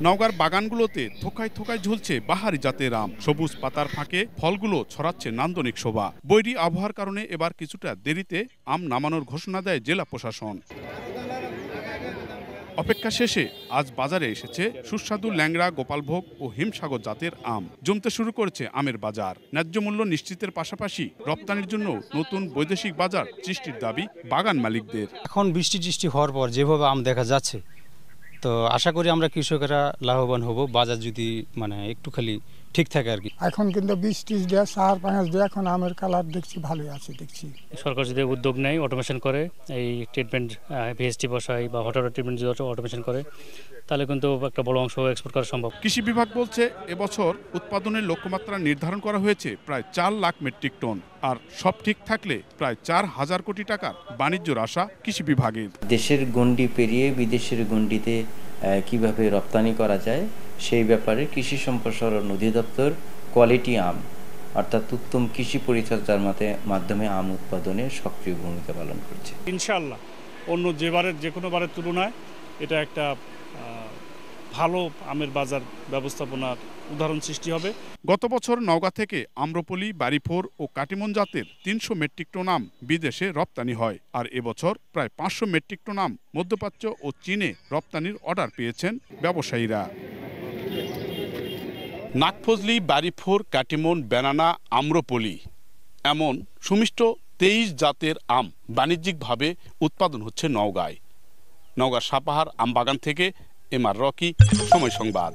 নওগাঁর বাগানগুলোতে থোকায় থোকায় ঝুলছে বাহারি জাতের আম। সবুজ পাতার ফাঁকে ফলগুলো ছড়াচ্ছে নান্দনিক শোভা। বৈরী আবহাওয়ার কারণে এবার কিছুটা দেরিতে আম নামানোর ঘোষণা দেয় জেলা প্রশাসন। অপেক্ষা শেষে আজ বাজারে এসেছে সুস্বাদু ল্যাংড়া, গোপালভোগ ও হিমসাগর জাতের আম। জমতে শুরু করেছে আমের বাজার। ন্যায্য মূল্য নিশ্চিতের পাশাপাশি রপ্তানির জন্য নতুন বৈদেশিক বাজার সৃষ্টির দাবি বাগান মালিকদের। এখন বৃষ্টি হওয়ার পর যেভাবে আম দেখা যাচ্ছে, তো আশা করি আমরা কৃষকেরা লাভবান হব, বাজার যদি একটু খালি ঠিক থাকে আর কি। এখন কিন্তু বৃষ্টি দেয়, সার পাঁচ দেয়, এখন আমের কালার দেখছি ভালোই আছে। দেখছি সরকার যদি উদ্যোগ নেয়, অটোমেশন করে, এই ট্রিটমেন্ট ভিএসটি বসায় বা হঠাৎ ট্রিটমেন্ট যদি অটোমেশন করে, তাহলে কিন্তু একটা বড় অংশ এক্সপোর্ট করা সম্ভব। কৃষি বিভাগ বলছে এবছর উৎপাদনের লক্ষ্যমাত্রা নির্ধারণ করা হয়েছে প্রায় 4 লাখ মেট্রিক টন। আর সব ঠিক থাকলে প্রায় 4,000 কোটি টাকার বাণিজ্যর আশা কৃষি বিভাগের। দেশের গণ্ডি পেরিয়ে বিদেশের গণ্ডিতে কিভাবে রপ্তানি করা যায় সেই ব্যাপারে কৃষি সম্প্রসারণ অধিদপ্তর কোয়ালিটি আম অর্থাৎ উত্তম কৃষি পরিচর্যার মাধ্যমে আম উৎপাদনে সক্রিয় ভূমিকা পালন করছে। ইনশাআল্লাহ অন্য যে কোনো বারের তুলনায় এটা একটা ভালো আমের বাজার ব্যবস্থাপনার উদাহরণ সৃষ্টি হবে। গত বছর নওগাঁ থেকে আম্রপলি, বাড়িফোর ও কাটিমন জাতের 300 মেট্রিক টন আম বিদেশে রপ্তানি হয়। আর এবছর প্রায় 500 মেট্রিক টন আম মধ্যপ্রাচ্য ও চীনে রপ্তানির অর্ডার পেয়েছেন ব্যবসায়ীরা। নাকফজলি, বাড়িফোর, কাটিমন, বেনানা, আম্রপলি এমন সুমিষ্ট 23 জাতের আম বাণিজ্যিকভাবে উৎপাদন হচ্ছে নওগাঁয়। নওগাঁর সাপাহার আমবাগান থেকে এম আর রকি, সময় সংবাদ।